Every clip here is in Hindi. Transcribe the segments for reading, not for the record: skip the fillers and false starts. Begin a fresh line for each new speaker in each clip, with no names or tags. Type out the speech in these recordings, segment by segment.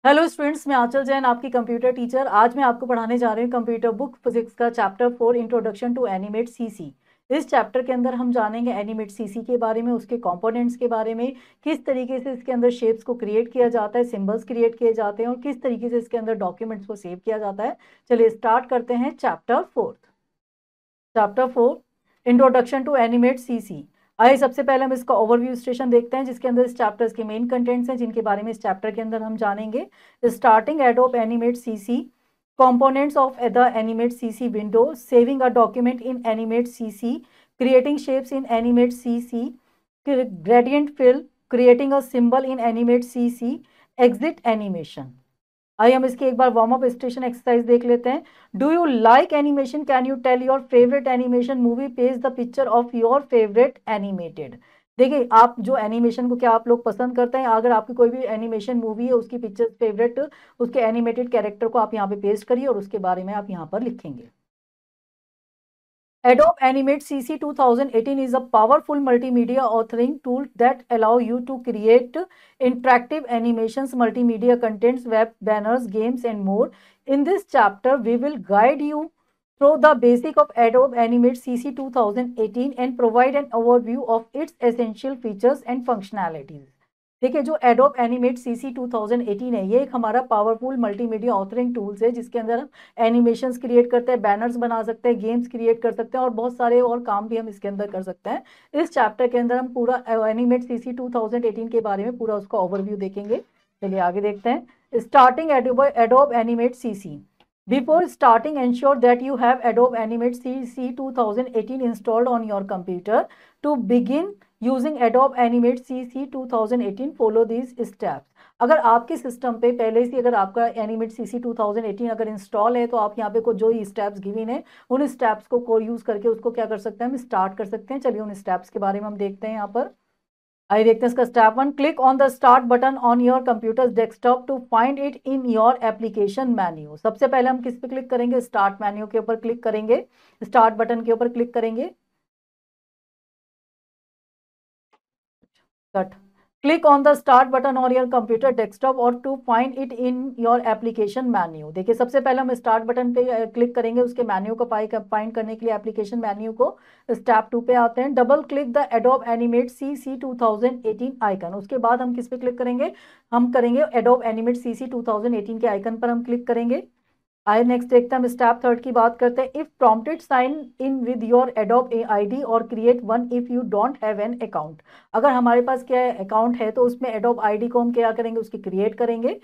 हेलो स्टूडेंट्स, मैं आंचल जैन आपकी कंप्यूटर टीचर। आज मैं आपको पढ़ाने जा रही हूँ कंप्यूटर बुक फिजिक्स का chapter 4 introduction to Animate CC. इस चैप्टर के अंदर हम जानेंगे एनिमेट सीसी के बारे में, उसके कंपोनेंट्स के बारे में, किस तरीके से इसके अंदर शेप्स को क्रिएट किया जाता है, सिंबल्स क्रिएट किए जाते हैं और किस तरीके से इसके अंदर डॉक्यूमेंट्स को सेव किया जाता है। चलिए स्टार्ट करते हैं chapter 4 introduction to Animate CC. आइए सबसे पहले हम इसका ओवरव्यू स्टेशन देखते हैं, जिसके अंदर इस चैप्टर्स के मेन कंटेंट्स हैं, जिनके बारे में इस चैप्टर के अंदर हम जानेंगे। Starting adobe Animate CC, components of the animate cc window, saving a document in animate cc, creating shapes in animate cc, gradient fill, creating a symbol in animate cc, exit animation। आइए हम इसकी एक बार वार्म अप स्टेशन एक्सरसाइज देख लेते हैं। Do you like animation? Can you tell your favourite animation movie? Page the picture of your favourite animated. देखिए, आप जो एनिमेशन को क्या आप लोग पसंद करते हैं? अगर आपकी कोई भी एनिमेशन मूवी है, उसकी पिक्चर फेवरेट, उसके एनिमेटेड कैरेक्टर को आप यहाँ पे पेस्ट करिए और उसके बारे में आप यहाँ पर लिखेंगे। Adobe Animate CC 2018 is a powerful multimedia authoring tool that allow you to create interactive animations, multimedia contents, web banners, games, and more. In this chapter, we will guide you through the basic of Adobe Animate CC 2018 and provide an overview of its essential features and functionalities. देखिए, जो एडोब एनिमेट सीसी 2018 है, ये एक हमारा पावरफुल मल्टीमीडिया ऑथरिंग टूल्स है, जिसके अंदर हम एनिमेशंस क्रिएट करते हैं, बैनर्स बना सकते हैं, गेम्स क्रिएट कर सकते हैं और बहुत सारे और काम भी हम इसके अंदर कर सकते हैं। इस चैप्टर के अंदर हम पूरा एनिमेट सीसी 2018 के बारे में पूरा उसका ओवरव्यू देखेंगे। चलिए आगे देखते हैं। Starting adobe Animate CC. Before starting, ensure that you have Adobe Animate CC 2018 installed on your computer. To begin using Adobe Animate CC 2018, follow these steps. अगर आपके सिस्टम पे पहले से अगर आपका Animate CC 2018 अगर इंस्टॉल है, तो आप यहाँ पे को जो ही स्टेप्स गिवन है, उन स्टेप्स को यूज करके उसको क्या कर सकते हैं, हम स्टार्ट कर सकते हैं। चलिए उन स्टेप्स के बारे में हम देखते हैं यहाँ पर। आइए देखते हैं इसका step 1। Click on the start button on your computer desktop to find it in your application menu. सबसे पहले हम किस पे क्लिक करेंगे? स्टार्ट मेन्यू के ऊपर क्लिक करेंगे, स्टार्ट बटन के ऊपर क्लिक करेंगे। Cut. Click on the start button on your computer desktop और to find it in your application menu. देखिए, सबसे पहले हम स्टार्ट बटन पे क्लिक करेंगे, उसके मेन्यू को फाइंड करने के लिए एप्लीकेशन मेन्यू को। स्टेप 2 पे आते हैं। Double click the Adobe Animate CC 2018 icon. उसके बाद हम किस पे क्लिक करेंगे? हम करेंगे एडोब एनिमेट सीसी 2018 के आइकन पर हम क्लिक करेंगे। आइए नेक्स्ट देखते हैं, हम स्टेप 3 की बात करते हैं। If prompted sign in with your Adobe ID और create one if you don't have an account. अगर हमारे पास क्या है, अकाउंट है, तो उसमें एडोब आईडी को हम क्या करेंगे, उसकी क्रिएट करेंगे।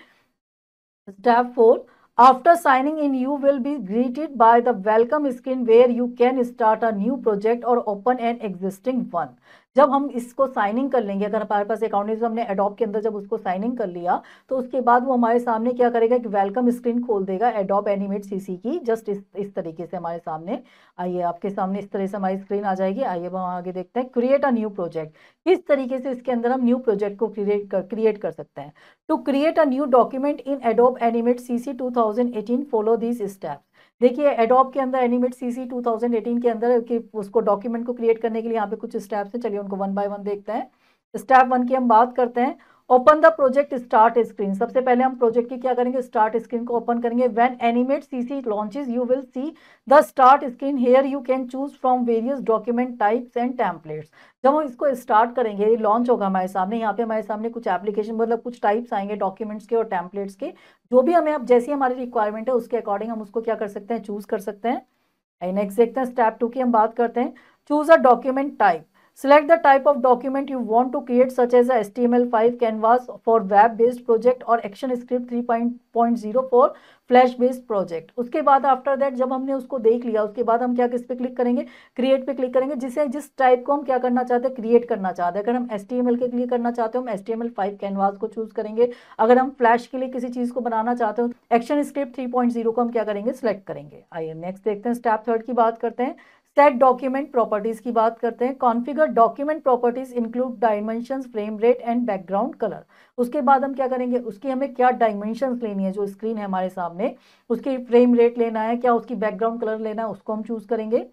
Step 4, after signing in you will be greeted by the welcome screen where you can start a new project और ओपन एन एग्जिस्टिंग वन। जब हम इसको साइनिंग कर लेंगे, अगर हमारे पास अकाउंट है, तो हमने एडोब के अंदर जब उसको साइनिंग कर लिया, तो उसके बाद वो हमारे सामने क्या करेगा कि वेलकम स्क्रीन खोल देगा एडोब एनिमेट सीसी की। जस्ट इस तरीके से हमारे सामने, आइए आपके सामने इस तरह से हमारी स्क्रीन आ जाएगी। आइए हम आगे देखते हैं। क्रिएट अ न्यू प्रोजेक्ट, किस तरीके से इसके अंदर हम न्यू प्रोजेक्ट को क्रिएट कर सकते हैं। To create a new document in Adobe Animate CC 2018, follow these steps. देखिए, एडोब के अंदर एनिमेट सीसी 2018 के अंदर कि उसको डॉक्यूमेंट को क्रिएट करने के लिए यहाँ पे कुछ स्टेप्स हैं। चलिए उनको वन बाय वन देखते हैं। स्टेप 1 की हम बात करते हैं। Open the project start screen. सबसे पहले हम प्रोजेक्ट की क्या करेंगे, स्टार्ट स्क्रीन को ओपन करेंगे। When Animate CC launches you will see the start screen. Here you can choose from various document types and templates. जब हम इसको स्टार्ट करेंगे, ये लॉन्च होगा हमारे सामने, यहाँ पे हमारे सामने कुछ एप्लीकेशन मतलब कुछ टाइप्स आएंगे डॉक्यूमेंट्स के और टेम्पलेट्स के। जो भी हमें अब जैसी हमारी रिक्वायरमेंट है उसके अकॉर्डिंग हम उसको क्या कर सकते हैं, चूज कर सकते हैं। नेक्स्ट देखते हैं, स्टेप 2 की हम बात करते हैं। Choose a document type. Select the type of document you want to create, such as a HTML5 canvas for web-based project or ActionScript 3.0 for Flash-based project। उसके बाद आफ्टर दैट जब हमने उसको देख लिया, उसके बाद हम क्या किस पे क्लिक करेंगे, क्रिएट पे क्लिक करेंगे। जिस टाइप को हम क्या करना चाहते हैं, क्रिएट करना चाहते हैं। अगर हम HTML के लिए करना चाहते हैं, हम HTML5 कैनवास को चूज करेंगे। अगर हम फ्लैश के लिए किसी चीज को बनाना चाहते हो, ActionScript 3.0 को हम क्या करेंगे, सिलेक्ट करेंगे। आइए नेक्स्ट देखते हैं, स्टेप 3 की बात करते हैं। सेट डॉक्यूमेंट प्रॉपर्टीज की बात करते हैं। Configure document properties include dimensions, frame rate and background colour. उसके बाद हम क्या करेंगे, उसकी हमें क्या डायमेंशंस लेनी है, जो स्क्रीन है हमारे सामने, उसकी फ्रेम रेट लेना है, क्या उसकी बैकग्राउंड कलर लेना है, उसको हम चूज करेंगे।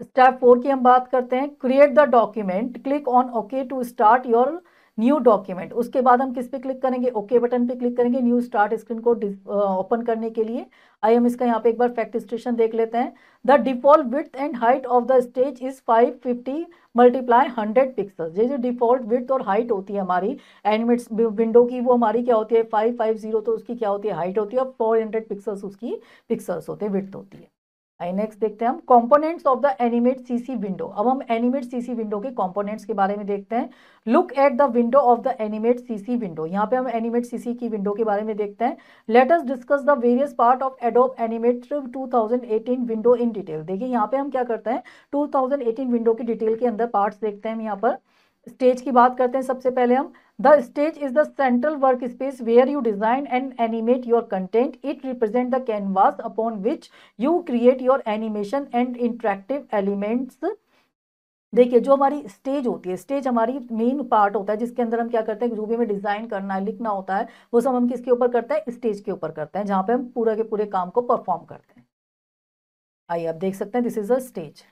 स्टेप 4 की हम बात करते हैं। Create the document. Click on okay to start your new document, उसके बाद हम किस पे क्लिक करेंगे, ओके बटन पे क्लिक करेंगे न्यू स्टार्ट स्क्रीन को ओपन करने के लिए। आइए हम इसका यहाँ पे एक बार फैक्ट स्टेशन देख लेते हैं। The default width and height of the stage is 550 multiply 100 pixel. ये जो डिफॉल्ट विड्थ और हाइट होती है हमारी एनिमेट्स विंडो की, वो हमारी क्या होती है 550, तो उसकी क्या होती है हाइट होती है, और 400 पिक्सल्स उसकी पिक्सल्स होते हैं, विड्थ होती है। आई नेक्स्ट देखते हैं हम components of the Animate CC window. अब हम एनिमेट सीसी विंडो के कंपोनेंट्स के बारे में देखते हैं। Look at the window of the Animate CC window. यहाँ पे हम एनिमेट सीसी की विंडो के बारे में देखते हैं। Let us discuss the various part of adobe Animate 2018 window in detail. देखिए यहाँ पे हम क्या करते हैं 2018 विंडो की डिटेल के अंदर पार्ट्स देखते हैं। हम यहाँ पर स्टेज की बात करते हैं। सबसे पहले हम the stage is the central work space where you design and animate your content. It represent the canvas upon which you create your animation and interactive elements. देखिए जो हमारी स्टेज होती है, स्टेज हमारी मेन पार्ट होता है जिसके अंदर हम क्या करते हैं, जो भी हमें डिजाइन करना है लिखना होता है वो सब हम किसके ऊपर करते हैं, स्टेज के ऊपर करते हैं, जहां पे हम पूरा के पूरे काम को परफॉर्म करते हैं। आइए आप देख सकते हैं this is a stage.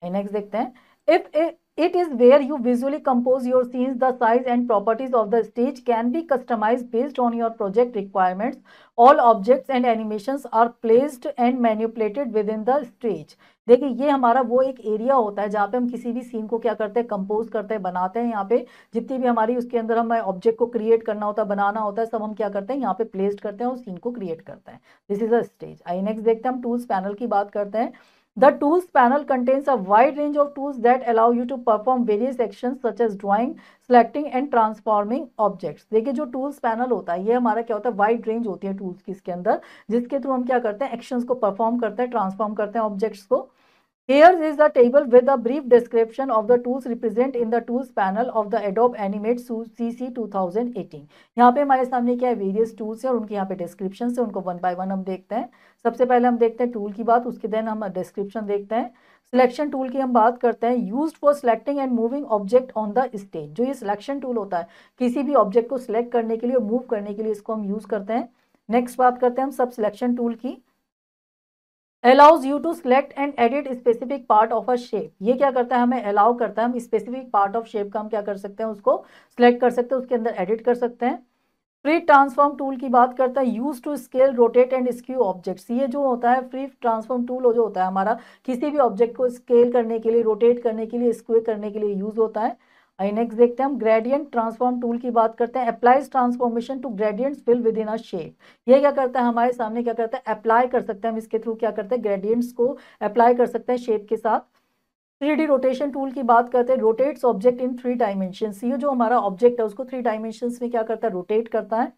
Next देखते हैं if it is where you visually compose your scenes. The size and properties of the stage can be customized based on your project requirements. All objects and animations are placed and manipulated within the stage. देखिए ये हमारा वो एक एरिया होता है जहाँ पे हम किसी भी सीन को क्या करते हैं, कंपोज करते हैं, बनाते हैं। यहाँ पे जितनी भी हमारी उसके अंदर हमें ऑब्जेक्ट को क्रिएट करना होता है, बनाना होता है, सब हम क्या करते हैं यहाँ पे प्लेस्ड करते हैं और सीन को क्रिएट करते हैं। This is a stage. I next देखते हैं हम टूल्स पैनल की बात करते हैं। The tools panel contains a wide range of tools that allow you to perform various actions such as drawing, selecting and transforming objects. देखिए जो tools panel होता है ये हमारा क्या होता है, वाइड रेंज होती है टूल्स की इसके अंदर, जिसके थ्रू हम क्या करते हैं एक्शंस को परफॉर्म करते हैं, ट्रांसफॉर्म करते हैं ऑब्जेक्ट्स को। Here is the table with a brief description of the tools represent in the tools panel of the Adobe Animate CC 2018। यहाँ पे हमारे सामने क्या है, वेरियस टूल्स है और उनके यहाँ पे डिस्क्रिप्शन है, उनको वन बाय वन हम देखते हैं। सबसे पहले हम देखते हैं टूल की बात, उसके देन हम डिस्क्रिप्शन देखते हैं। सिलेक्शन टूल की हम बात करते हैं। Used for selecting and moving object on the stage. जो ये सिलेक्शन टूल होता है किसी भी ऑब्जेक्ट को सिलेक्ट करने के लिए और मूव करने के लिए इसको हम यूज करते हैं। नेक्स्ट बात करते हैं हम सब सिलेक्शन टूल की। allows you to select and edit specific part of a shape। ये क्या करता है, हमें allow करता है, हम specific part of shape का हम क्या कर सकते हैं, उसको select कर सकते हैं, उसके अंदर edit कर सकते हैं। फ्री ट्रांसफॉर्म टूल की बात करता है। Use to scale rotate and skew objects. ये जो होता है फ्री ट्रांसफॉर्म टूल जो होता है हमारा किसी भी ऑब्जेक्ट को स्केल करने के लिए, रोटेट करने के लिए, स्क्वेयर करने के लिए यूज होता है। नेक्स्ट देखते हैं हम ग्रेडियंट ट्रांसफॉर्म टूल की बात करते हैं। Applies transformation to gradients fill with in a shape. ये क्या करता है, हमारे सामने क्या करता है, अप्लाई कर सकते हैं हम इसके थ्रू, क्या करते हैं ग्रेडियंट्स को अप्लाई कर सकते हैं शेप के साथ। 3D रोटेशन टूल की बात करते हैं। Rotates object in 3 dimensions. ये जो हमारा ऑब्जेक्ट है उसको 3 डायमेंशंस में क्या करता है, रोटेट करता है।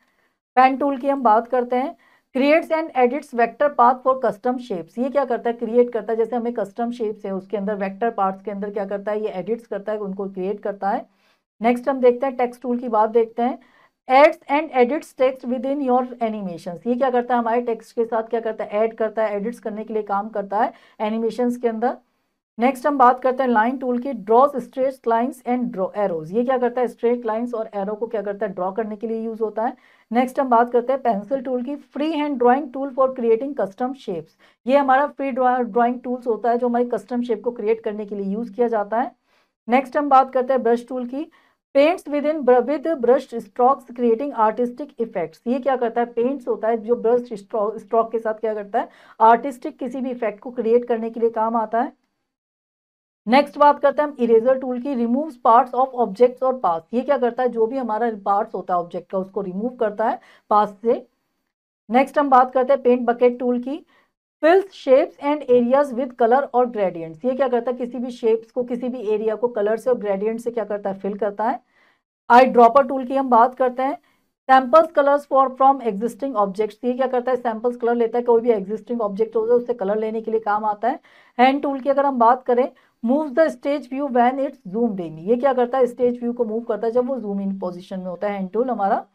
पेन टूल की हम बात करते हैं। Creates and edits vector path for custom shapes. ये क्या करता है, क्रिएट करता है, जैसे हमें कस्टम शेप्स है उसके अंदर वेक्टर पार्ट्स के अंदर क्या करता है, ये एडिट्स करता है, उनको क्रिएट करता है। नेक्स्ट हम देखते हैं टेक्स्ट टूल की बात देखते हैं। Adds and edits text within your animations. ये क्या करता है, हमारे टेक्स्ट के साथ क्या करता है, ऐड करता है, एडिट्स करने के लिए काम करता है एनिमेशंस के अंदर। नेक्स्ट हम बात करते हैं लाइन टूल की। Draw straight lines and draw arrows. ये क्या करता है, स्ट्रेट लाइंस और एरो को क्या करता है, ड्रॉ करने के लिए यूज होता है। नेक्स्ट हम बात करते हैं पेंसिल टूल की। Free hand drawing tool for creating custom shapes. ये हमारा फ्री ड्राइंग टूल्स होता है जो हमारी कस्टम शेप को क्रिएट करने के लिए यूज किया जाता है। नेक्स्ट हम बात करते हैं ब्रश टूल की। Paints with brush strokes creating artistic effects. ये क्या करता है, पेंट्स होता है जो ब्रश स्ट्रोक के साथ क्या करता है, आर्टिस्टिक किसी भी इफेक्ट को क्रिएट करने के लिए काम आता है। नेक्स्ट बात करते हैं हम इरेजर टूल की। रिमूव्स पार्ट्स ऑफ ऑब्जेक्ट्स और पास। ये क्या करता है, जो भी हमारा पार्ट्स होता है ऑब्जेक्ट का उसको रिमूव करता है पास से। नेक्स्ट हम बात करते हैं पेंट बकेट टूल की। Fills shapes and areas with colour और ग्रेडियंट्स। ये क्या करता है, किसी भी शेप्स को, किसी भी एरिया को कलर से और ग्रेडियंट से क्या करता है, फिल करता है। आई ड्रॉपर टूल की हम बात करते हैं। Samples colours for from existing objects. ये क्या करता है, सैंपल्स कलर लेता है, कोई भी एग्जिस्टिंग ऑब्जेक्ट होता है उससे कलर लेने के लिए काम आता है। हैंड टूल की अगर हम बात करें, move the stage view when it's zoomed in. ये क्या करता है, स्टेज व्यू को मूव करता है जब वो जूम इन पोजीशन में होता है हैंड टूल हमारा।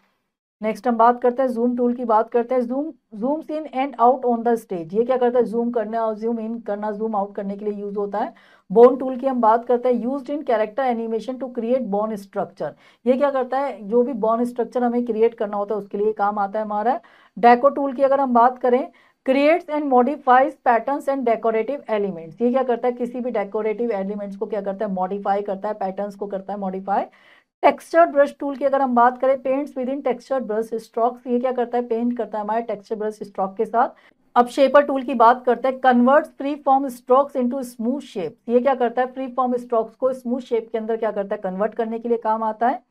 नेक्स्ट हम बात करते हैं जूम टूल की बात करते हैं। Zooms in and out on the stage. ये क्या करता है, जूम करना और जूम इन करना, जूम आउट करने के लिए यूज होता है। बोन टूल की हम बात करते हैं। Used in character animation to create bone structure. ये क्या करता है, जो भी बोन स्ट्रक्चर हमें क्रिएट करना होता है उसके लिए काम आता है हमारा। डेको टूल की अगर हम बात करें, creates and modifies patterns and decorative elements. ये क्या करता है, किसी भी डेकोरेटिव एलिमेंट्स को क्या करता है, मॉडिफाई करता है, पैटर्न्स को करता है मॉडिफाई। टेक्सचर्ड ब्रश टूल की अगर हम बात करें, paints with in textured brush strokes, ये क्या करता है, पेंट करता है हमारे टेक्सचर ब्रश स्ट्रोक के साथ। अब शेपर टूल की बात करते हैं, converts free form strokes into smooth shape, ये क्या करता है, फ्री फॉर्म स्ट्रोक्स को स्मूथ शेप के अंदर क्या करता है, कन्वर्ट करने के लिए काम आता है।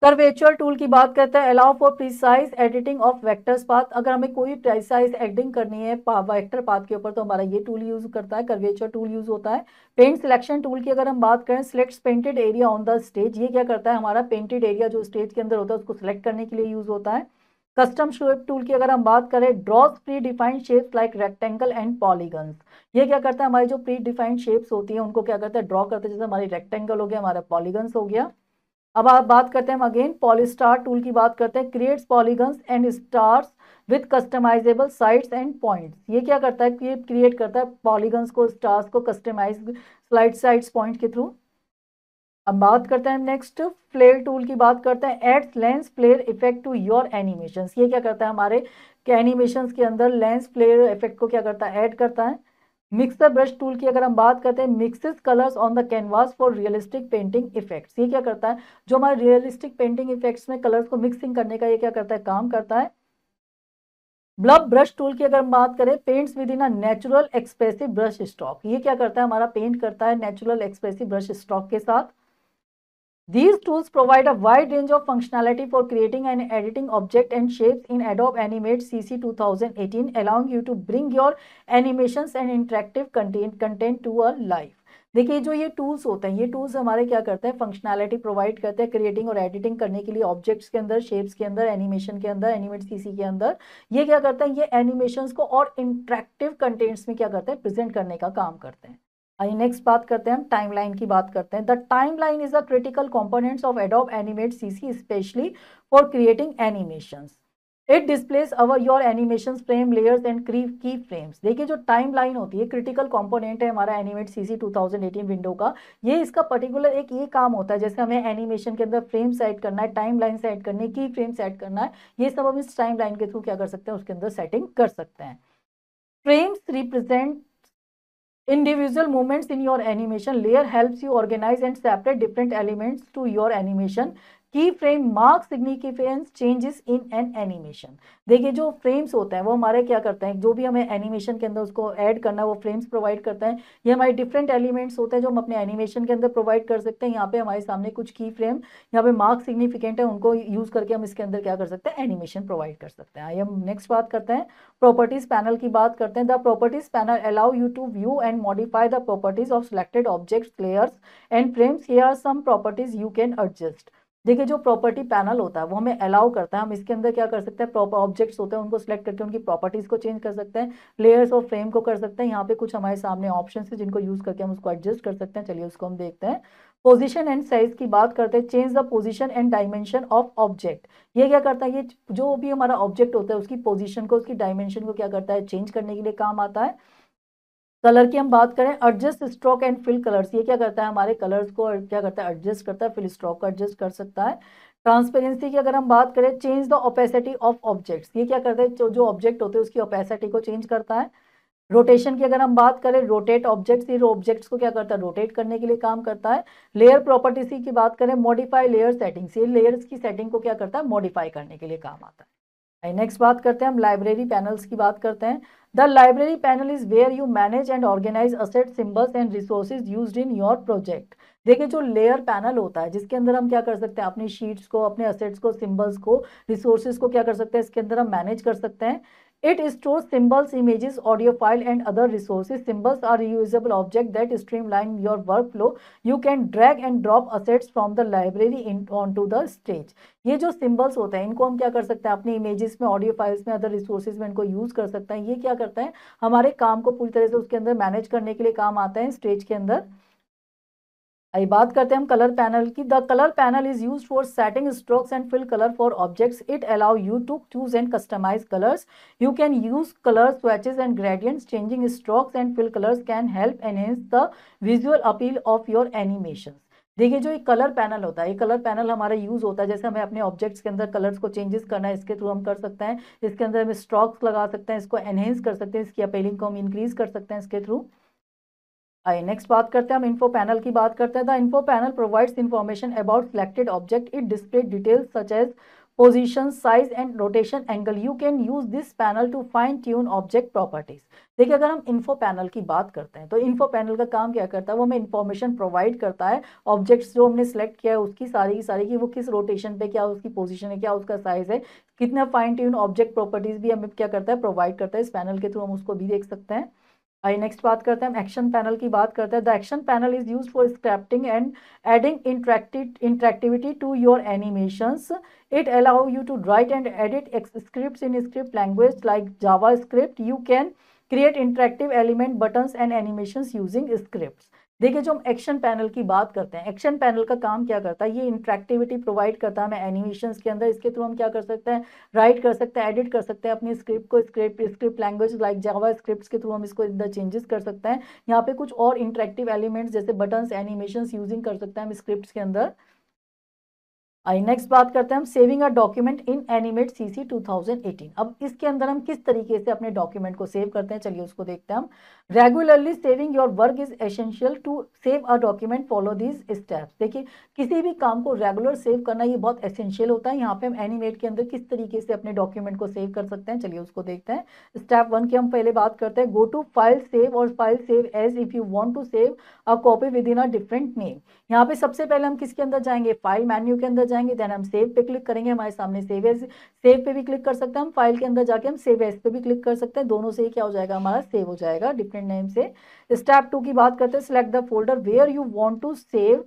कर्वेचर टूल की बात करते हैं, allow for precise editing of vectors path, अगर हमें कोई प्रिसाइज एडिटिंग करनी है वेक्टर पाथ के ऊपर तो हमारा ये टूल यूज करता है, कर्वेचर टूल यूज होता है। पेंट सिलेक्शन टूल की अगर हम बात करें, select painted area on the stage, ये क्या करता है, हमारा पेंटेड एरिया जो स्टेज के अंदर होता है उसको सिलेक्ट करने के लिए यूज होता है। कस्टम शेप टूल की अगर हम बात करें, draws predefined shapes like rectangle and polygons, ये क्या करता है, हमारी जो प्री डिफाइंड शेप्स होती है उनको क्या करता है, ड्रॉ करते हैं, जैसे हमारी रेक्टेंगल हो गया, हमारा पॉलीगन्स हो गया। अब आप बात करते हैं, हम अगेन पॉलीस्टार टूल की बात करते हैं, creates polygons and stars with customizable sides and points, ये क्या करता है, क्रिएट करता है पॉलीगन्स को, स्टार्स को कस्टमाइज स्लाइड साइड्स पॉइंट के थ्रू। अब बात करते हैं नेक्स्ट, फ्लेयर टूल की बात करते हैं, adds lens flare effect to your animations, ये क्या करता है, हमारे एनिमेशंस के अंदर लेंस फ्लेयर इफेक्ट को क्या करता है, ऐड करता है। मिक्सर ब्रश टूल की अगर हम बात करते हैं, mixes colours on the canvas for realistic painting effects, ये क्या करता है, जो हमारे रियलिस्टिक पेंटिंग इफेक्ट्स में कलर्स को मिक्सिंग करने का ये क्या करता है, काम करता है। ब्लब ब्रश टूल की अगर हम बात करें, paints with in a natural expressive brush stroke, ये क्या करता है, हमारा पेंट करता है नेचुरल एक्सप्रेसिव ब्रश स्ट्रोक के साथ। These tools provide a wide range of functionality for creating and editing objects and shapes in Adobe Animate CC 2018, allowing you to bring your animations and interactive content to a life। देखिए जो ये टूल्स होते हैं, ये टूल्स हमारे क्या करते हैं, फंक्शनैलिटी प्रोवाइड करते हैं क्रिएटिंग और एडिटिंग करने के लिए, ऑब्जेक्ट्स के अंदर, शेप्स के अंदर, एनिमेशन के अंदर, एनिमेट सीसी के अंदर। ये क्या करते हैं, ये एनिमेशंस को और इंटरेक्टिव कंटेंट्स में क्या करते हैं, प्रेजेंट करने का काम करते हैं। आइए नेक्स्ट बात करते हैं, हम टाइमलाइन की बात करते हैं। The timeline is a critical components of adobe Animate CC specially for creating animations. It displace our your animation frame layers and की फ्रेम्स। देखिए जो टाइमलाइन होती है, क्रिटिकल कंपोनेंट है हमारा एनिमेट सीसी 2018 विंडो का। ये इसका पर्टिकुलर एक ये काम होता है, जैसे हमें एनिमेशन के अंदर फ्रेम सेट करना है, टाइमलाइन सेट करनी है, की फ्रेम सेट करना है, ये सब हम इस टाइमलाइन के थ्रू क्या कर सकते हैं, उसके अंदर सेटिंग कर सकते हैं। Frames represent individual movements in your animation layer, helps you organize and separate different elements to your animation। keyframe mark significant changes in an animation। देखिए जो फ्रेम्स होते हैं वो हमारे क्या करते हैं, जो भी हमें एनिमेशन के अंदर उसको ऐड करना है वो फ्रेम्स प्रोवाइड करते हैं। ये हमारे डिफरेंट एलिमेंट्स होते हैं जो हम अपने एनिमेशन के अंदर प्रोवाइड कर सकते हैं। यहाँ पे हमारे सामने कुछ की फ्रेम यहाँ पे मार्क सिग्निफिकेंट है, उनको यूज करके हम इसके अंदर क्या कर सकते हैं, एनिमेशन प्रोवाइड कर सकते हैं। आइए हम नेक्स्ट बात करते हैं, प्रॉपर्टीज पैनल की बात करते हैं। The properties panel allow you to view and modify the properties of selected objects, layers and frames. Here are some properties you can adjust. देखिए जो प्रॉपर्टी पैनल होता है वो हमें अलाउ करता है, हम इसके अंदर क्या कर सकते हैं, प्रॉपर ऑब्जेक्ट्स होते हैं उनको सिलेक्ट करके उनकी प्रॉपर्टीज को चेंज कर सकते हैं, लेयर्स और फ्रेम को कर सकते हैं। यहाँ पे कुछ हमारे सामने ऑप्शन है जिनको यूज करके हम उसको एडजस्ट कर सकते हैं, चलिए उसको हम देखते हैं। पोजीशन एंड साइज की बात करते हैं, change the position and dimension of object. ये क्या करता है, ये जो भी हमारा ऑब्जेक्ट होता है उसकी पोजीशन को, उसकी डायमेंशन को क्या करता है, चेंज करने के लिए काम आता है। कलर की हम बात करें, adjust stroke and fill colours, ये क्या करता है, हमारे कलर्स को क्या करता है, एडजस्ट करता है, फिल स्ट्रोक को एडजस्ट कर सकता है। ट्रांसपेरेंसी की अगर हम बात करें, change the opacity of objects, ये क्या करता है, जो ऑब्जेक्ट होते हैं उसकी ओपेसिटी को चेंज करता है। रोटेशन की अगर हम बात करें, रोटेट ऑब्जेक्ट्स, ये ऑब्जेक्ट्स को क्या करता है, रोटेट करने के लिए काम करता है। लेयर प्रॉपर्टीज की बात करें, मॉडिफाई लेयर सेटिंग्स, ये लेयर्स की सेटिंग को क्या करता है, मॉडिफाई करने के लिए काम आता है। नेक्स्ट बात करते हैं हम लाइब्रेरी पैनल्स की बात करते हैं। The library panel is where you manage and organize asset, symbols and resources used in your project. देखिए जो लेयर पैनल होता है जिसके अंदर हम क्या कर सकते हैं, अपनी शीट्स को, अपने असेट्स को, सिंबल्स को, रिसोर्सेज को क्या कर सकते हैं, इसके अंदर हम मैनेज कर सकते हैं। It stores symbols, images, audio file and other resources. Symbols are reusable objects that streamline your workflow. You can drag and drop assets from the library onto the stage। ये जो symbols होते हैं इनको हम क्या कर सकते हैं, अपनी images में, audio files में, other resources में इनको use कर सकते हैं। ये क्या करता है, हमारे काम को पूरी तरह से उसके अंदर मैनेज करने के लिए काम आता है स्टेज के अंदर। आई बात करते हैं हम कलर पैनल की। The colour panel is used for setting strokes and fill colour for objects. It allow you to choose and customize colours. You can use colour swatches and gradients. Changing strokes and fill colours can help enhance the visual appeal of your animation. देखिए जो एक कलर पैनल होता है, ये कलर पैनल हमारा यूज होता है, जैसे हमें अपने ऑब्जेक्ट्स के अंदर कलर्स को चेंजेस करना है, इसके थ्रू हम कर सकते हैं। इसके अंदर हम स्ट्रोक्स लगा सकते हैं, इसको एनहेंस कर सकते हैं, इसकी अपीलिंग को हम इंक्रीज कर सकते हैं इसके थ्रू। आइए नेक्स्ट बात करते हैं हम इन्फो पैनल की बात करते हैं। The info panel provides information about selected object. It display details such as position, size and rotation angle. You can use this panel to fine tune object properties. देखिए अगर हम इन्फो पैनल की बात करते हैं तो इन्फो पैनल का काम क्या करता है, वो हमें इन्फॉर्मेशन प्रोवाइड करता है ऑब्जेक्ट्स जो हमने सेलेक्ट किया है उसकी सारी की सारी, की वो किस रोटेशन पे, क्या उसकी पोजीशन है, क्या उसका साइज है, कितना फाइन ट्यून ऑब्जेक्ट प्रॉपर्टीज भी हमें क्या करता है, प्रोवाइड करता है। इस पैनल के थ्रू हम उसको भी देख सकते हैं। आइए नेक्स्ट बात करते हैं हम एक्शन पैनल की बात करते हैं। The action panel is used for scripting and adding interactivity to your animations. It allow you to write and edit scripts in script language like JavaScript. You can create interactive element, buttons and animations using scripts. देखिए जो हम एक्शन पैनल की बात करते हैं, एक्शन पैनल का काम क्या करता है, ये इंटरेक्टिविटी प्रोवाइड करता है हमें एनिमेशंस के अंदर। इसके थ्रू हम क्या कर सकते हैं, राइट कर सकते हैं, एडिट कर सकते हैं अपनी स्क्रिप्ट को, स्क्रिप्ट लैंग्वेज लाइक जावा स्क्रिप्ट्स के थ्रू हम इसको इधर चेंजेस कर सकते हैं। यहाँ पे कुछ और इंटरेक्टिव एलिमेंट्स जैसे बटन्स, एनिमेशंस यूजिंग कर सकते हैं हम स्क्रिप्ट्स के अंदर। आई नेक्स्ट बात करते हैं हम saving a document in Animate CC 2018। अब इसके अंदर हम किस तरीके से अपने डॉक्यूमेंट को सेव करते हैं, चलिए उसको देखते हैं हम। Regularly saving your work is essential to save a document, follow these steps. देखिए किसी भी काम को रेगुलर सेव करना ये बहुत एसेंशियल होता है। यहाँ पे हम एनिमेट के अंदर किस तरीके से अपने डॉक्यूमेंट को सेव कर सकते हैं, चलिए उसको देखते हैं। स्टेप 1 की हम पहले बात करते हैं। Go to file save or file save as if you want to save a copy with in a different name. यहाँ पे सबसे पहले हम किसके अंदर जाएंगे, फाइल मेन्यू के अंदर जाएंगे, देन हम सेव पे क्लिक करेंगे। हमारे सामने सेव एज, सेव पे भी क्लिक कर सकते हैं हम। फाइल के अंदर जाके हम सेव एज पे भी क्लिक कर सकते हैं। दोनों से ही क्या हो जाएगा, हमारा सेव हो जाएगा डिफरेंट नेम से। स्टेप 2 की बात करते हैं। Select the folder where you want to save.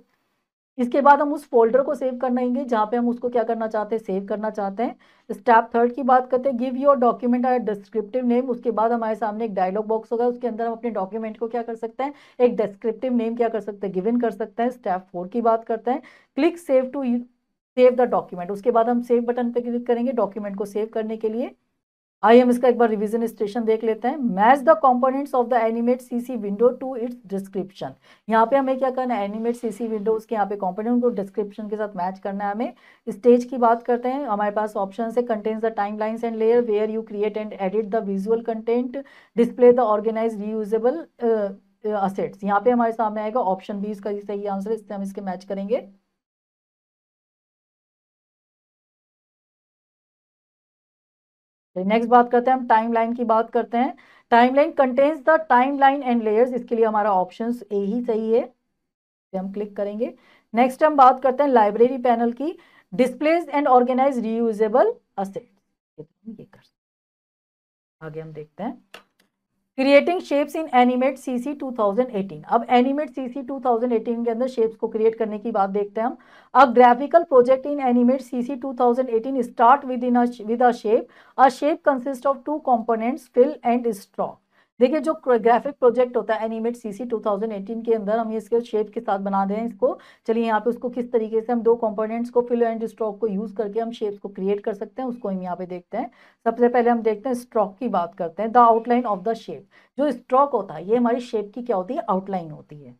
इसके बाद हम उस फोल्डर को सेव करना है जहाँ पे हम उसको क्या करना चाहते हैं, सेव करना चाहते हैं। स्टेप 3 की बात करते हैं। Give your document a descriptive name. उसके बाद हमारे सामने एक डायलॉग बॉक्स होगा, उसके अंदर हम अपने डॉक्यूमेंट को क्या कर सकते हैं, एक डिस्क्रिप्टिव नेम क्या कर सकते हैं, गिवन कर सकते हैं। स्टेप 4 की बात करते हैं। Click save to save the document. उसके बाद हम सेव बटन पे क्लिक करेंगे डॉक्यूमेंट को सेव करने के लिए। आइए हम इसका एक बार रिवीजन स्टेशन देख लेते हैं। Match the components of the Animate CC window to its description. यहाँ पे हमें क्या करना है, एनिमेट सीसी विंडोज के यहाँ पे कंपोनेंट को डिस्क्रिप्शन के साथ मैच करना है हमें। स्टेज की बात करते हैं। हमारे पास ऑप्शन है contains the timelines and layer where you create and edit the visual content, display the organize reusable assets. यहाँ पे हमारे सामने आएगा ऑप्शन बी इसका सही आंसर, इससे हम इसके मैच करेंगे। नेक्स्ट बात करते हैं हम टाइमलाइन की बात करते हैं। Timeline contains the timeline and layers. इसके लिए हमारा ऑप्शन ए ही सही है, इसे हम क्लिक करेंगे। नेक्स्ट हम बात करते हैं लाइब्रेरी पैनल की। Displays and organize reusable assets. ये कर आगे हम देखते हैं। Creating shapes in Animate CC 2018। अब एनिमेट सीसी 2018 के अंदर शेप्स को क्रिएट करने की बात देखते हैं हम। अब graphical project in Animate CC 2018 start with a shape. A shape consist of two components, fill and stroke. देखिए जो ग्राफिक प्रोजेक्ट होता है एनिमेट सीसी 2018 के अंदर, हम इसके शेप के साथ बना दें इसको। चलिए यहाँ पे उसको किस तरीके से हम दो कंपोनेंट्स को, फिल एंड स्ट्रोक को यूज करके हम शेप्स को क्रिएट कर सकते हैं, उसको हम यहाँ पे देखते हैं। सबसे पहले हम देखते हैं स्ट्रोक की बात करते हैं। The outline of the shape. जो स्ट्रोक होता है ये हमारी शेप की क्या होती है, आउटलाइन होती है।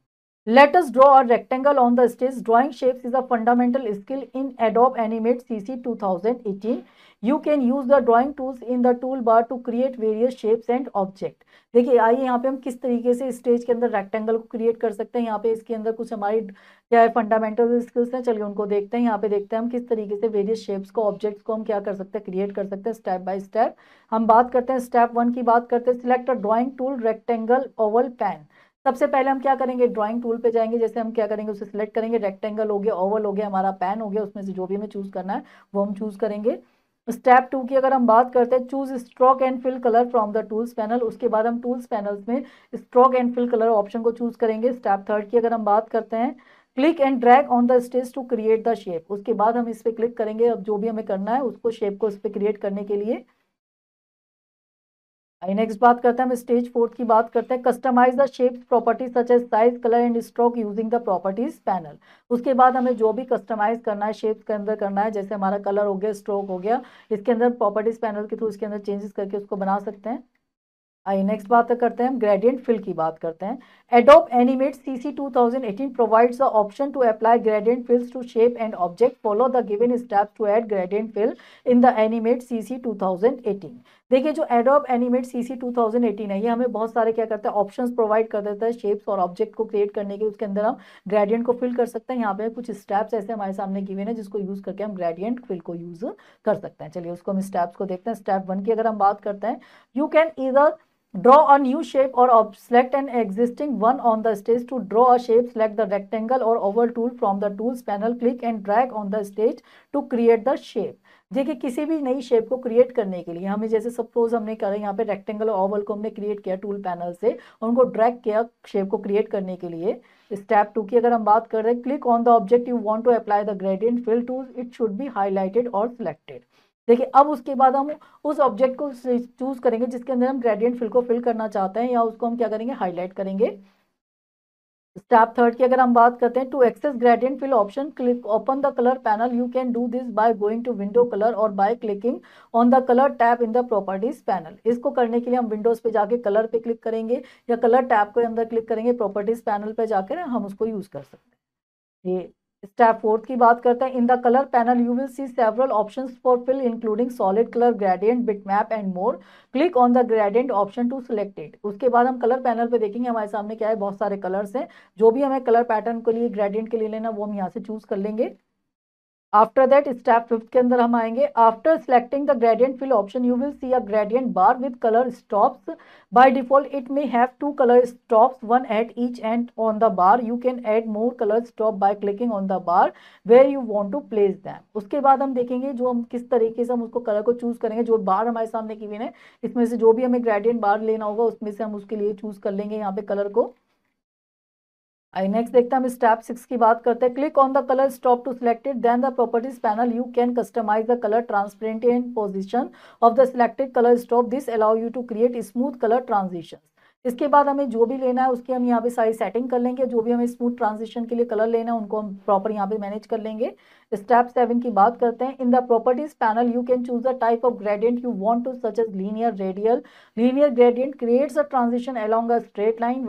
Let us draw a rectangle on the stage. Drawing shapes is a fundamental skill in Adobe Animate CC 2018. You can use the drawing tools in the toolbar to create various shapes and objects. देखिए आइए यहाँ पे हम किस तरीके से स्टेज के अंदर रेक्टेंगल को क्रिएट कर सकते हैं। यहाँ पे इसके अंदर कुछ हमारी क्या है, फंडामेंटल स्किल्स हैं, चलिए उनको देखते हैं। यहाँ पे देखते हैं हम किस तरीके से वेरियस शेप्स को, ऑब्जेक्ट्स को हम क्या कर सकते हैं, क्रिएट कर सकते हैं स्टेप बाय स्टेप। हम बात करते हैं स्टेप 1 की बात करते हैं। Select a drawing tool, rectangle, oval, pen. सबसे पहले हम क्या करेंगे, ड्राइंग टूल पे जाएंगे। जैसे हम क्या करेंगे, उसे सिलेक्ट करेंगे। रेक्टेंगल हो गया, ओवल हो गया, हमारा पेन हो गया, उसमें से जो भी हमें चूज करना है वो हम चूज करेंगे। स्टेप 2 की अगर हम बात करते हैं, choose stroke and fill colour from the tools panel. उसके बाद हम टूल्स पैनल्स में stroke and fill colour option को चूज करेंगे। स्टेप 3 की अगर हम बात करते हैं, click and drag on the stage to create the shape. उसके बाद हम इस पर क्लिक करेंगे, अब जो भी हमें करना है उसको, शेप को इस पर क्रिएट करने के लिए। नेक्स्ट बात करते हैं हम स्टेज 4 की बात करते हैं। Customize the shape's properties such as size, colour and stroke using the properties panel. उसके बाद हमें जो भी कस्टमाइज करना है शेप्स के अंदर करना है, जैसे हमारा कलर हो गया, स्ट्रोक हो गया, इसके अंदर प्रॉपर्टीज पैनल के थ्रू इसके अंदर चेंजेस करके उसको बना सकते हैं। आइए नेक्स्ट बात करते हैं, हम ग्रेडियंट फिल की बात करते हैं। Adobe Animate CC 2018 provides the option to apply gradient fills to shape and object. Follow the given steps to add gradient fill in the Animate CC 2018। देखिए जो एडोब एनिमेट सीसी 2018 है, ये हमें बहुत सारे क्या करता है, ऑप्शंस प्रोवाइड कर देता है शेप्स और ऑब्जेक्ट को क्रिएट करने के। उसके अंदर हम ग्रेडियंट को फिल कर सकते हैं। यहाँ पे कुछ स्टेप्स ऐसे हमारे सामने गिवन है जिसको यूज करके हम ग्रेडियंट फिल को यूज कर सकते हैं। चलिए उसको हम स्टेप्स को देखते हैं। स्टेप 1 की अगर हम बात करते हैं, you can either draw a new shape or select an existing one on the stage. To draw a shape, select the rectangle or oval tool from the tools panel. Click and drag on the stage to create the shape. देखिए किसी भी नई शेप को क्रिएट करने के लिए हमें, जैसे सपोज हमने करा यहाँ पे रेक्टेंगल और ओवल को हमने क्रिएट किया टूल पैनल से और उनको ड्रैग किया शेप को क्रिएट करने के लिए। स्टेप 2 की अगर हम बात कर रहे हैं, click on the object you want to apply the gradient fill tool, it should be highlighted or selected. देखिए अब उसके बाद हम उस ऑब्जेक्ट को चूज करेंगे जिसके अंदर हम ग्रेडियंट फिल को फिल करना चाहते हैं, या उसको हम क्या करेंगे, हाईलाइट करेंगे। स्टेप 3 की अगर हम बात करते हैं, to access gradient fill option, click open the colour panel. You can do this by going to window colour और by clicking on the colour tab in the properties panel. इसको करने के लिए हम विंडोज पे जाके कलर पे क्लिक करेंगे या कलर टैब के अंदर क्लिक करेंगे, प्रॉपर्टीज पैनल पे जाकर हम उसको यूज कर सकते हैं। ये स्टेप 4 की बात करते हैं। In the colour panel you will see several options for fill including solid colour, gradient, bitmap and more. Click on the gradient option to select it. उसके बाद हम कलर पैनल पे देखेंगे हमारे सामने क्या है, बहुत सारे कलर्स हैं। जो भी हमें कलर पैटर्न के लिए, ग्रेडियंट के लिए लेना, वो हम यहाँ से चूज कर लेंगे। आफ्टर दैट स्टेप 5 के अंदर हम आएंगे। After selecting the gradient fill option you will see a gradient bar with colour stops. By default it may have 2 colour stops, one at each end on the bar. You can add more colour stop by clicking on the bar where you want to place them. उसके बाद हम देखेंगे जो हम किस तरीके से हम उसको कलर को चूज करेंगे। जो बार हमारे सामने की हुई है, इसमें से जो भी हमें ग्रेडियंट बार लेना होगा उसमें से हम उसके लिए चूज कर लेंगे यहाँ पे कलर को। आई नेक्स्ट देखते हैं, हम स्टेप 6 की बात करते हैं। Click on the colour stop to select it, then the properties panel you can customize the colour transparent and position of the selected colour stop. This allow you to create smooth colour transition. इसके बाद हमें जो भी लेना है उसकी हम यहाँ पे सारी सेटिंग कर लेंगे। जो भी हमें स्मूथ ट्रांजिशन के लिए कलर लेना है उनको हम प्रॉपर यहाँ पे मैनेज कर लेंगे। स्टेप 7 की बात करते हैं। In the properties panel you can choose the type of gradient you want to, such as linear, radial. Linear gradient creates a transition along a straight line,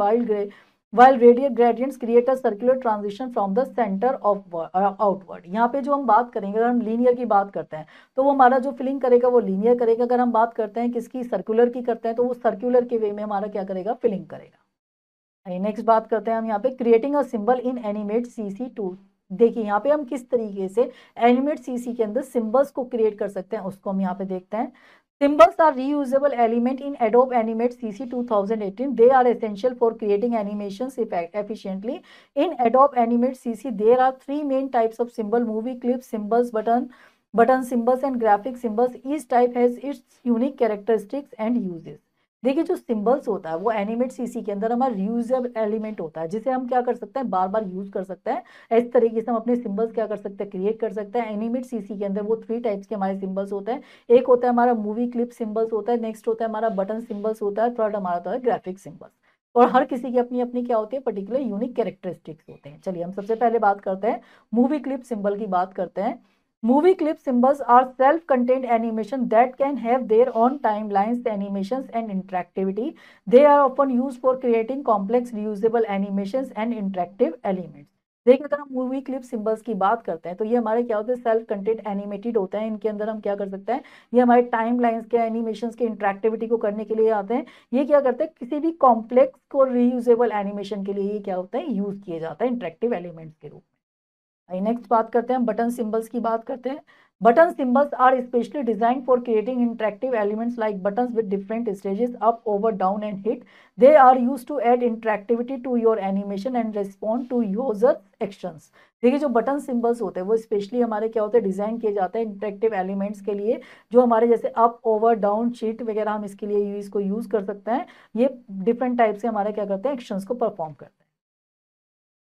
while radial gradients create a circular transition from the center of outward। यहाँ पे जो हम बात करेंगे, अगर हम लीनियर की बात करते हैं तो वो हमारा जो फिलिंग करेगा वो लीनियर करेगा। अगर हम बात करते हैं किसकी, सर्कुलर की करते हैं, तो वो सर्कुलर के वे में हमारा क्या करेगा, फिलिंग करेगा। नेक्स्ट बात करते हैं हम यहाँ पे creating a symbol in Animate CC 2। देखिए यहाँ पे हम किस तरीके से एनिमेट सीसी के अंदर सिंबल्स को क्रिएट कर सकते हैं उसको हम यहाँ पे देखते हैं। Symbols are reusable element in Adobe Animate CC 2018. They are essential for creating animations efficiently. In Adobe Animate CC, there are 3 main types of symbol: movie clips symbols, button symbols, and graphic symbols. Each type has its unique characteristics and uses. देखिए जो सिंबल्स होता है वो एनिमेट सीसी के अंदर हमारा रीयूजेबल एलिमेंट होता है, जिसे हम क्या कर सकते हैं, बार बार यूज कर सकते हैं। इस तरीके से हम अपने सिंबल्स क्या कर सकते हैं, क्रिएट कर सकते हैं। एनिमेट सीसी के अंदर वो 3 टाइप्स के हमारे सिंबल्स होते हैं। एक होता है हमारा मूवी क्लिप सिंबल्स होता है, नेक्स्ट होता है हमारा बटन सिंबल्स होता है, थर्ड हमारा होता है ग्राफिक सिंबल्स। और हर किसी की अपनी अपनी क्या होती है, पर्टिकुलर यूनिक कैरेक्टरिस्टिक्स होते हैं। चलिए हम सबसे पहले बात करते हैं मूवी क्लिप सिंबल की बात करते हैं। Movie clip symbols are self-contained animation that can have their own timelines, animations, and interactivity. They are often used for creating complex reusable animations and interactive elements. देखिए अगर हम मूवी क्लिप सिंबल्स की बात करते हैं तो ये हमारे क्या होते हैं, सेल्फ कंटेंट एनिमेटेड होते हैं। इनके अंदर हम क्या कर सकते हैं, ये हमारे टाइम लाइन्स के एनिमेशंस के इंटरेक्टिविटी को करने के लिए आते हैं। ये क्या करते हैं, किसी भी कॉम्प्लेक्स को रीयूजेबल एनिमेशन के लिए ये क्या होता है, यूज किया जाता है इंटरेक्टिव एलिमेंट्स के रूप में। नेक्स्ट बात करते हैं, हम बटन सिंबल्स की बात करते हैं। Button symbols are specially designed for creating interactive elements like buttons with different stages, up, over, down and hit. They are used to add interactivity to your animation and respond to user actions. देखिए जो बटन सिंबल्स होते हैं वो स्पेशली हमारे क्या होते हैं, डिजाइन किए जाते हैं इंटरेक्टिव एलिमेंट्स के लिए। जो हमारे जैसे अप, ओवर, डाउन, शीट वगैरह हम इसके लिए इसको यूज कर सकते हैं। ये डिफरेंट टाइप से हमारे क्या करते हैं, एक्शंस को परफॉर्म करते हैं।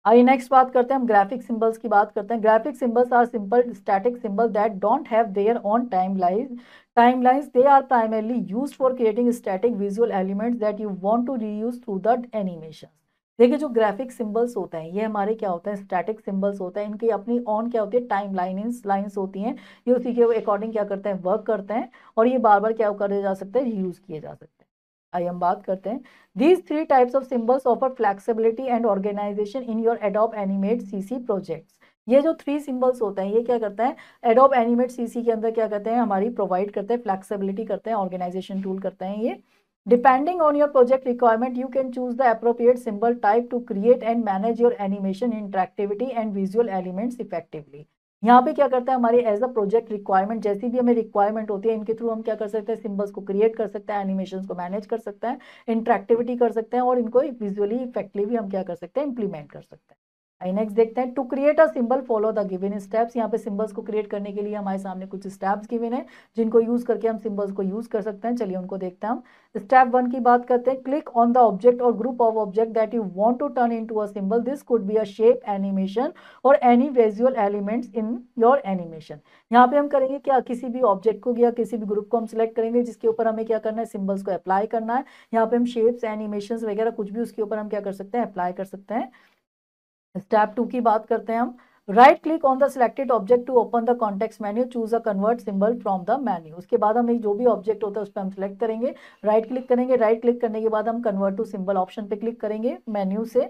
आइए नेक्स्ट बात करते हैं, हम ग्राफिक सिंबल्स की बात करते हैं। Graphic symbols are simple static symbol that don't have their own timelines. They are primarily used for creating static visual elements that you want to reuse through the animation. देखिए जो ग्राफिक सिंबल्स होते हैं ये हमारे क्या होते हैं, स्टैटिक सिंबल्स होते हैं। इनकी अपनी ऑन क्या होती है, टाइम लाइन्स होती हैं। ये उसी के अकॉर्डिंग क्या करते हैं, वर्क करते हैं और ये बार बार क्या करे जा सकते हैं, रीयूज किए जा सकते हैं। आइए हम बात करते हैं। These three types of symbols offer flexibility and organization in your Adobe Animate CC projects. ये जो थ्री सिंबल्स होते हैं ये क्या करता है, एडोब एनिमेट सीसी के अंदर क्या करते हैं, हमारी प्रोवाइड करते हैं, फ्लेक्सिबिलिटी करते हैं, ऑर्गेनाइजेशन टूल करते हैं ये। Depending on your project requirement you can choose the appropriate symbol type two create and manage your animation interactivity and visual elements effectively. यहाँ पे क्या करता है, हमारी एज अ प्रोजेक्ट रिक्वायरमेंट, जैसी भी हमें रिक्वायरमेंट होती है इनके थ्रू हम क्या कर सकते हैं, सिंबल्स को क्रिएट कर सकते हैं, एनिमेशंस को मैनेज कर सकते हैं, इंटरेक्टिविटी कर सकते हैं और इनको विजुअली इफेक्टिवली हम क्या कर सकते हैं, इंप्लीमेंट कर सकते हैं। नेक्स्ट देखते हैं, to create a symbol follow the given steps. यहाँ पे सिंबल्स को क्रिएट करने के लिए हमारे सामने कुछ स्टेप्स गिवन है जिनको यूज करके हम सिंबल्स को यूज कर सकते हैं। चलिए उनको देखते हैं हम। स्टेप 1 की बात करते हैं, क्लिक ऑन द ऑब्जेक्ट और group of object that you want to turn into a symbol. This could be a shape, animation और any visual elements in your animation. यहाँ पे हम करेंगे क्या, किसी भी ऑब्जेक्ट को या किसी भी ग्रुप को हम सिलेक्ट करेंगे जिसके ऊपर हमें क्या करना है, सिंबल्स को अप्लाई करना है। यहाँ पे हम शेप्स, एनिमेशन वगैरह कुछ भी उसके ऊपर हम क्या कर सकते हैं, अप्लाई कर सकते हैं। स्टेप 2 की बात करते हैं हम, right click on the selected object to open the context menu, choose a convert symbol from the menu. उसके बाद हम जो भी ऑब्जेक्ट होता है उस पर हम सिलेक्ट करेंगे, राइट क्लिक करेंगे, राइट क्लिक करने के बाद हम कन्वर्ट टू सिंबल ऑप्शन पे क्लिक करेंगे मेन्यू से।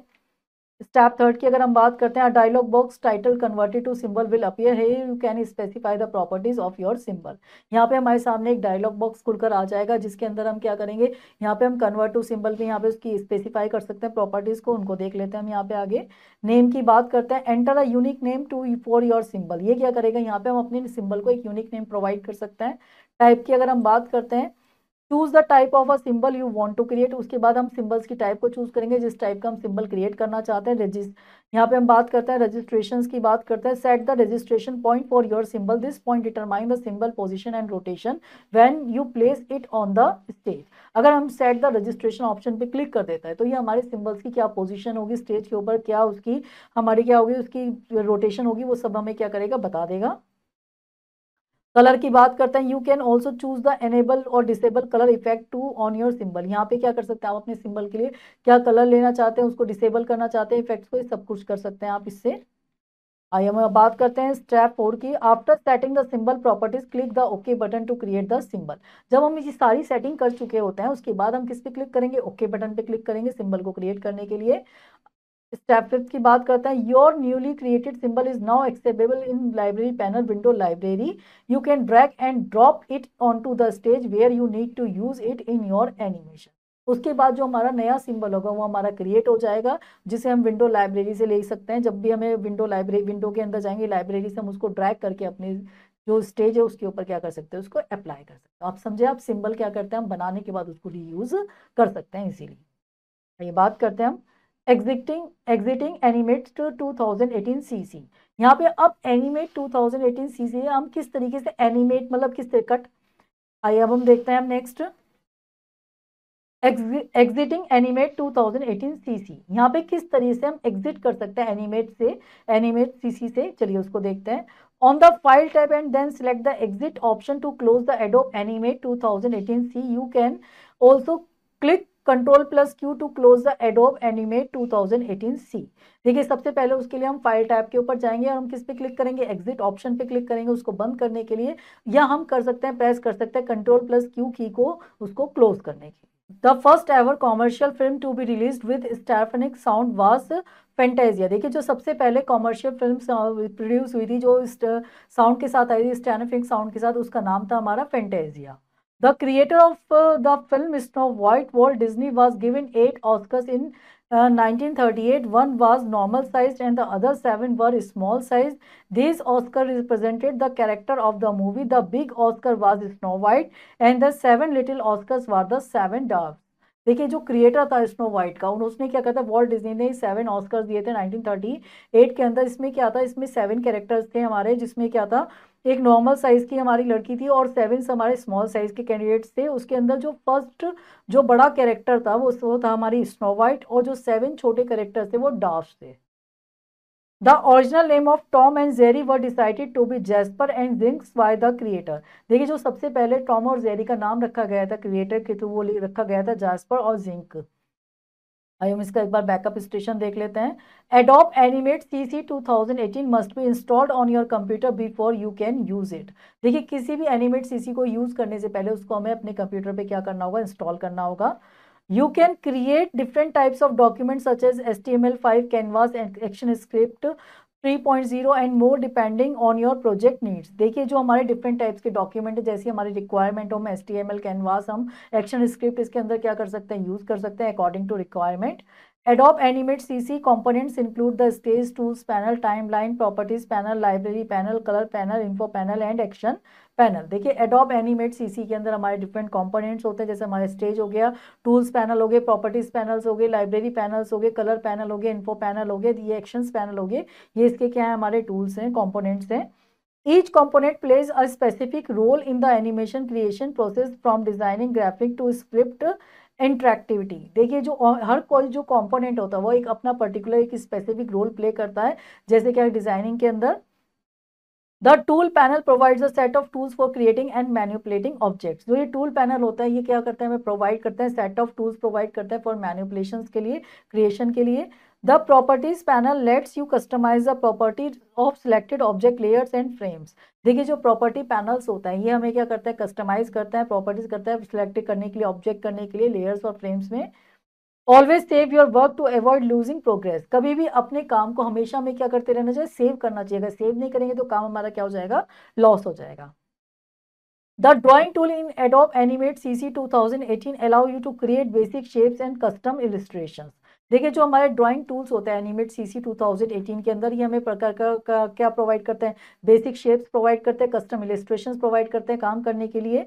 स्टेप 3 की अगर हम बात करते हैं, dialog box title converted to symbol will appear, है you can specify the properties of your symbol. यहाँ पे हमारे सामने एक डायलॉग बॉक्स खुलकर आ जाएगा जिसके अंदर हम क्या करेंगे, यहाँ पे हम कन्वर्ट टू सिंबल पे यहाँ पे उसकी स्पेसिफाई कर सकते हैं प्रॉपर्टीज को, उनको देख लेते हैं हम यहाँ पे आगे। नेम की बात करते हैं, enter a unique name to for your symbol. ये क्या करेगा, यहाँ पे हम अपने सिंबल को एक यूनिक नेम प्रोवाइड कर सकते हैं। टाइप की अगर हम बात करते हैं, choose the type of a symbol you want to create. उसके बाद हम सिंबल्स की टाइप को चूज करेंगे जिस टाइप का हम सिंबल क्रिएट करना चाहते हैं। यहाँ पे हम बात करते हैं रजिस्ट्रेशन की बात करते हैं, set the registration point for your symbol. This point determine the symbol position and rotation when you place it on the stage. अगर हम सेट द रजिस्ट्रेशन ऑप्शन पे क्लिक कर देता है तो ये हमारे सिंबल्स की क्या पोजीशन होगी स्टेज के ऊपर, क्या उसकी हमारी क्या होगी, उसकी रोटेशन होगी, वो सब हमें क्या करेगा, बता देगा। कलर की बात करते हैं, you can also choose the enable और disable colour effect to on your symbol. यहाँ पे क्या कर सकते हैं आप अपने सिंबल के लिए क्या कलर लेना चाहते हैं, उसको डिसेबल करना चाहते हैं इफेक्ट्स को, ये सब कुछ कर सकते हैं आप इससे। आइए हम बात करते हैं स्टेप 4 की, after setting the symbol properties click the okay button to create the symbol. जब हम ये सारी सेटिंग कर चुके होते हैं उसके बाद हम किस पे क्लिक करेंगे, ओके बटन पे क्लिक करेंगे सिंबल को क्रिएट करने के लिए। स्टेप 5 की बात करते हैं, your newly created symbol is now accessible in library panel window library, you can drag and drop it on to the stage where you need to use it in your animation. उसके बाद जो हमारा नया सिंबल होगा वो हमारा क्रिएट हो जाएगा जिसे हम विंडो लाइब्रेरी से ले सकते हैं। जब भी हमें विंडो के अंदर जाएंगे लाइब्रेरी से हम उसको ड्रैग करके अपने जो स्टेज है उसके ऊपर क्या कर सकते हैं, उसको अप्लाई कर सकते हैं। आप समझे, आप सिंबल क्या करते हैं, हम बनाने के बाद उसको रीयूज कर सकते हैं इजीली। ये बात करते हैं हम एग्जिटिंग एग्जिटिंग एनिमेट 2018 सीसी। यहाँ पे अब एनिमेट 2018 सीसी हम किस तरीके से एनिमेट, मतलब किस तरह कट। आइए अब हम देखते हैं हम नेक्स्ट एग्जिटिंग एनिमेट 2018 सीसी। यहाँ पे किस तरीके से हम एग्जिट कर सकते हैं एनिमेट सीसी से, चलिए उसको देखते हैं। On the file tab and then select the exit option to close the Adobe Animate 2018 C. You can also click control plus Q to close the Adobe Animate 2018 C. देखिए सबसे पहले उसके लिए हम फाइल टैब के ऊपर जाएंगे और हम किस पे क्लिक करेंगे, एग्जिट ऑप्शन पे क्लिक करेंगे उसको बंद करने के लिए, या हम कर सकते हैं प्रेस कर सकते हैं कंट्रोल प्लस क्यू की को उसको क्लोज करने के लिए। The first ever commercial film to be release with stereophonic sound was Fantasia. देखिए जो सबसे पहले कॉमर्शियल फिल्म प्रोड्यूस हुई थी जो साउंड के साथ आई थी, स्टेफनिक साउंड के साथ, उसका नाम था हमारा Fantasia. The creator of the film Snow White Walt Disney was given 8 Oscars in 1938. One was normal sized and the other 7 were small sized. These Oscars represented the character of the movie. The big Oscar was Snow White and the 7 little Oscars were the 7 dwarfs. देखिए जो क्रिएटर था स्नो वाइट का उसने क्या कहता है, वॉल्ट डिज्नी ने 7 ऑस्कर्स दिए थे 1938 के अंदर। इसमें क्या था, इसमें 7 कैरेक्टर्स थे हमारे, जिसमें क्या था, एक नॉर्मल साइज की हमारी लड़की थी और 7 हमारे स्मॉल साइज के कैंडिडेट्स थे। उसके अंदर जो फर्स्ट जो बड़ा कैरेक्टर था वो था हमारी स्नो वाइट और जो 7 छोटे कैरेक्टर थे वो डार्क्स थे। The original name of Tom and Jerry were decided to be Jasper and Jinx by the creator. देखिए जो सबसे पहले टॉम और जेरी का नाम रखा गया था क्रिएटर के थ्रू वो रखा गया था जैस्पर और जिंक। आइए हम इसका एक बार बैकअप स्टेशन देख लेते हैं। Adobe Animate CC 2018 must be installed on your computer before you can use it. देखिए किसी भी एनिमेट सीसी को यूज करने से पहले उसको हमें अपने कंप्यूटर पे क्या करना होगा, इंस्टॉल करना होगा। You can create different types of documents such as HTML5, Canvas, and ActionScript 3.0 and more depending on your project needs। देखिए जो हमारे डिफरेंट टाइप्स के डॉक्यूमेंट है, जैसी हमारी रिक्वायरमेंट हो, हम HTML, कैनवास, हम एक्शन स्क्रिप्ट इसके अंदर क्या कर सकते हैं, यूज कर सकते हैं according to requirement. Adobe Animate CC components include the Stage Tools panel, Timeline, Properties panel, Library panel, Color panel, Info panel and Action panel. देखिए Adobe Animate CC के अंदर हमारे डिफरेंट कंपोनेंट्स होते हैं, जैसे हमारे स्टेज हो गया, टूल्स पैनल हो गए, प्रॉपर्टीज पैनल्स हो गए, लाइब्रेरी पैनल्स हो गए, कलर पैनल हो गए, इन्फो पैनल हो गए, ये एक्शंस पैनल हो गए। ये इसके क्या है, हमारे टूल्स हैं, कंपोनेंट्स हैं। Each component plays a specific role in the animation creation process from designing graphic to script interactivity. देखिए जो हर कोई जो कंपोनेंट होता है वो एक अपना पर्टिकुलर एक स्पेसिफिक रोल प्ले करता है। जैसे क्या डिजाइनिंग के अंदर the tool panel provides a set of tools for creating and manipulating objects. जो ये टूल पैनल होता है ये क्या करता है, हमें प्रोवाइड करता है, सेट ऑफ टूल्स प्रोवाइड करता है फॉर मैनिपुलेशंस के लिए, क्रिएशन के लिए। The properties panel lets you customize the properties of selected object layers and frames. देखिए जो प्रॉपर्टी पैनल्स होता है ये हमें क्या करता है, कस्टमाइज करता है, प्रॉपर्टीज करता है सिलेक्ट करने के लिए, ऑब्जेक्ट करने के लिए, लेयर्स और फ्रेम्स में। Always save your work to avoid losing progress. कभी भी अपने काम को हमेशा हमें क्या करते रहना चाहिए, सेव करना चाहिए। अगर सेव नहीं करेंगे तो काम हमारा क्या हो जाएगा, लॉस हो जाएगा। The drawing tool in Adobe Animate CC 2018 allow you to create basic shapes and custom illustrations। देखिए जो हमारे ड्राइंग टूल्स होते हैं एनिमेट सीसी 2018 के अंदर, ये हमें प्रकार का क्या प्रोवाइड करते हैं, बेसिक शेप्स प्रोवाइड करते हैं, कस्टम इलिस्ट्रेशंस प्रोवाइड करते हैं काम करने के लिए।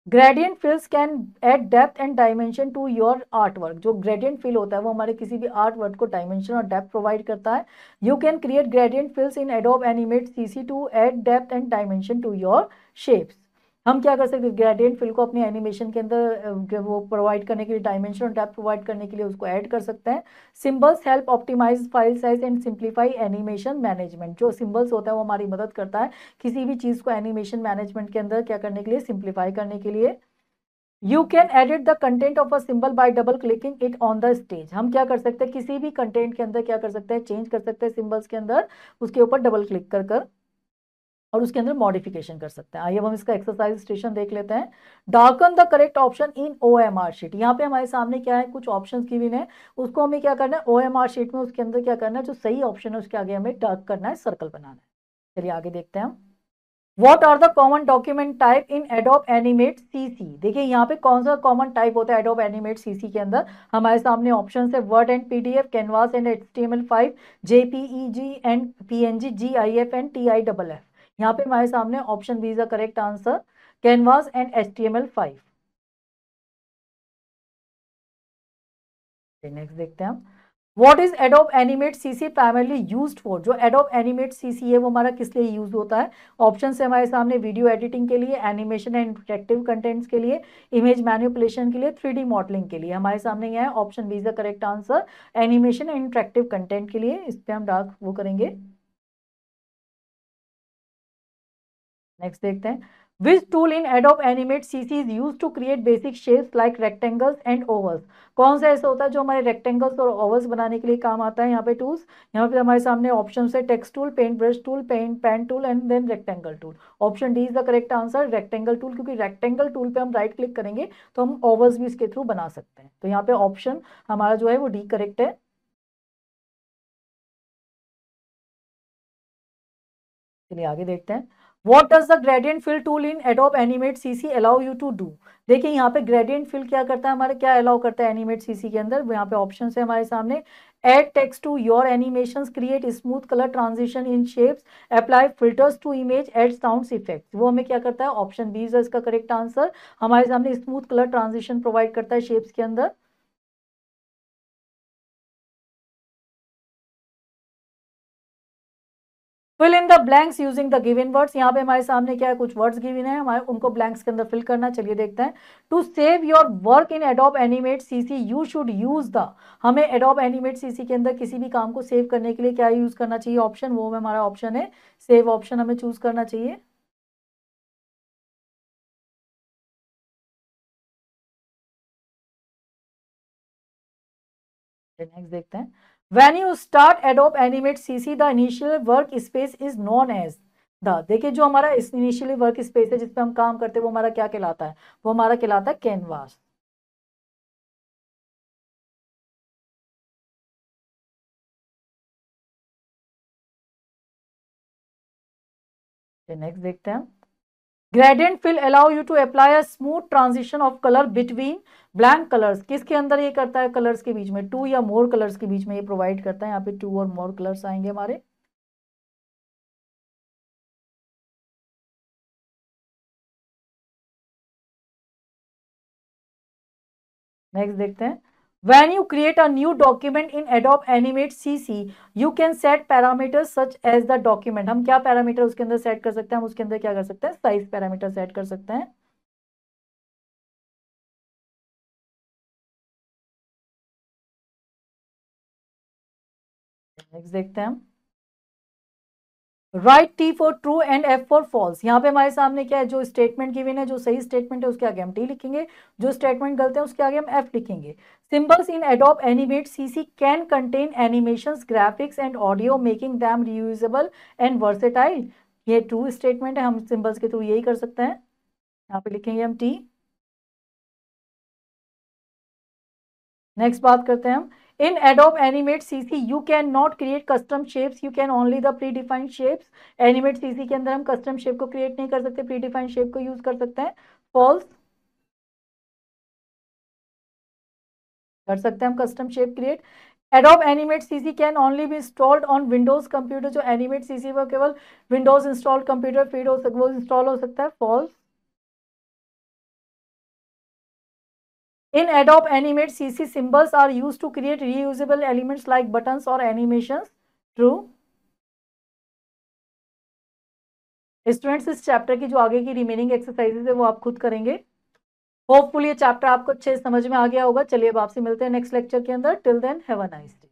Gradient fills can add depth and dimension to your artwork. जो ग्रेडियंट फिल होता है वो हमारे किसी भी आर्ट वर्क को डायमेंशन और डेप्थ प्रोवाइड करता है। You can create gradient fills in Adobe Animate CC to add depth and dimension to your shapes. हम क्या कर सकते हैं, ग्रेडियंट फिल को अपनी एनिमेशन के अंदर वो प्रोवाइड करने के लिए, डायमेंशन और डेप्थ प्रोवाइड करने के लिए उसको ऐड कर सकते हैं। Symbols help optimize file size and simplify animation management. जो सिंबल्स होता है वो हमारी मदद करता है किसी भी चीज को एनिमेशन मैनेजमेंट के अंदर क्या करने के लिए, सिंप्लीफाई करने के लिए। You can edit the content of a symbol bye double clicking it on the stage. हम क्या कर सकते हैं, किसी भी कंटेंट के अंदर क्या कर सकते हैं, चेंज कर सकते हैं सिंबल्स के अंदर, उसके ऊपर डबल क्लिक कर कर और उसके अंदर मॉडिफिकेशन कर सकते हैं। आइए हम इसका एक्सरसाइज स्टेशन देख लेते हैं। Darken the correct option in OMR sheet. यहाँ पे हमारे सामने क्या है, कुछ ऑप्शंस गिवन है, उसको हमें क्या करना है, OMR शीट में उसके अंदर क्या करना है, जो सही ऑप्शन है उसके आगे हमें डार्क करना है, सर्कल बनाना है। चलिए आगे देखते हैं हम। What are the common document type in Adobe Animate CC? देखिए यहाँ पे कौन सा कॉमन टाइप होता है Adobe Animate CC के अंदर। हमारे सामने ऑप्शन है Word and PDF, canvas and HTML5, JPEG and PNG, GIF and TIFF। यहाँ पे हमारे सामने option B is the correct answer, canvas and HTML5। Next देखते हैं हम। What is Adobe Animate CC primarily used for? जो Adobe Animate CC है वो हमारा किस लिए यूज होता है। ऑप्शन है हमारे सामने वीडियो एडिटिंग के लिए, एनिमेशन एंड इंटरेक्टिव कंटेंट्स के लिए, इमेज मैनिपुलेशन के लिए, 3D मॉडलिंग के लिए। हमारे सामने यह है option B is the correct answer, animation and interactive content के लिए। इस पे हम डार्क वो करेंगे। नेक्स्ट देखते हैं। Which tool in Adobe Animate CC is used to create basic shapes like rectangles and ovals? कौन सा ऐसा होता है जो हमारे रेक्टेंगल्स और ओवल्स बनाने के लिए काम आता है। यहाँ पे टूल्स, यहाँ पे हमारे सामने ऑप्शन है text tool, paint brush tool, pen tool and then rectangle tool. Option D is the correct answer, rectangle tool, क्योंकि रेक्टेंगल टूल पे हम राइट क्लिक करेंगे तो हम ओवल्स भी इसके थ्रू बना सकते हैं। तो यहाँ पे ऑप्शन हमारा जो है वो डी करेक्ट है। चलिए आगे देखते हैं। What does the gradient fill tool in Adobe Animate CC allow you to do? देखिए यहाँ पे gradient fill क्या करता है, हमारे क्या अलाउ करता है एनिमेट सीसी के अंदर। यहाँ पे ऑप्शन है हमारे सामने, add text to your animations, create smooth color transition in shapes, apply filters to image, add sounds effects। वो हमें क्या करता है, ऑप्शन बी है इसका करेक्ट आंसर। हमारे सामने स्मूथ कलर ट्रांजिशन प्रोवाइड करता है शेप्स के अंदर। Fill in the blanks using the given words. यहाँ पे हमारे सामने क्या है, कुछ वर्ड्स गिवन है, हमारे उनको ब्लैंक्स के अंदर फिल करना। चलिए देखते हैं। To save your work in Adobe Animate CC you should use the. हमें एडोब एनिमेट सीसी के अंदर किसी भी काम को सेव करने के लिए क्या यूज करना चाहिए, ऑप्शन वो हमारा ऑप्शन है सेव, ऑप्शन हमें चूज करना चाहिए। नेक्स्ट देखते हैं, when you start Adobe Animate CC the initial workspace is known as the, देखिए जो हमारा इनिशियली वर्क स्पेस है जिसपे हम काम करते हैं वो हमारा क्या कहलाता है, वो हमारा कहलाता है कैनवास। नेक्स्ट देखते हैं, gradient fill allow you to apply a smooth transition of colour between blank colours, किसके अंदर ये करता है, कलर्स के बीच में, टू या मोर कलर्स के बीच में ये प्रोवाइड करता है, यहाँ पे टू और मोर कलर्स आएंगे हमारे। नेक्स्ट देखते हैं, when you create a new document in Adobe Animate CC you can set parameters such as the document, हम क्या पैरामीटर उसके अंदर सेट कर सकते हैं, हम उसके अंदर क्या कर सकते हैं, साइज पैरामीटर सेट कर सकते हैं। नेक्स्ट देखते हैं हम, write T for true and F for false, यहाँ पे हमारे सामने क्या है, जो स्टेटमेंट गिवन है, जो सही स्टेटमेंट है उसके आगे हम टी लिखेंगे, जो स्टेटमेंट गलत है उसके आगे हम एफ लिखेंगे। Symbols in Adobe Animate CC can contain animations graphics and audio making them reusable and versatile, ये ट्रू स्टेटमेंट है, हम सिंबल्स के थ्रू यही कर सकते हैं, यहाँ पे लिखेंगे हम टी। नेक्स्ट बात करते हैं हम, in Adobe Animate CC you cannot create custom shapes, you can only the predefined shapes, Animate CC के अंदर हम कस्टम शेप को क्रिएट नहीं कर सकते, प्री डिफाइंड शेप को यूज कर सकते हैं। फॉल्स, कर सकते हैं हम custom shape create. Adobe Animate CC can only be installed on Windows computer, जो एनिमेट सीसी वो केवल विंडोज इंस्टॉल्ड कंप्यूटर फीड हो सकता, वो इंस्टॉल हो सकता है। False, in Adobe Animate CC symbols are used to create reusable elements like buttons or animations, true। Students इस चैप्टर की जो आगे की रिमेनिंग एक्सरसाइजेज है वो आप खुद करेंगे। होपफुली ये चैप्टर आपको अच्छे समझ में आ गया होगा। चलिए अब आपसे मिलते हैं नेक्स्ट लेक्चर के अंदर। Till then have a nice day.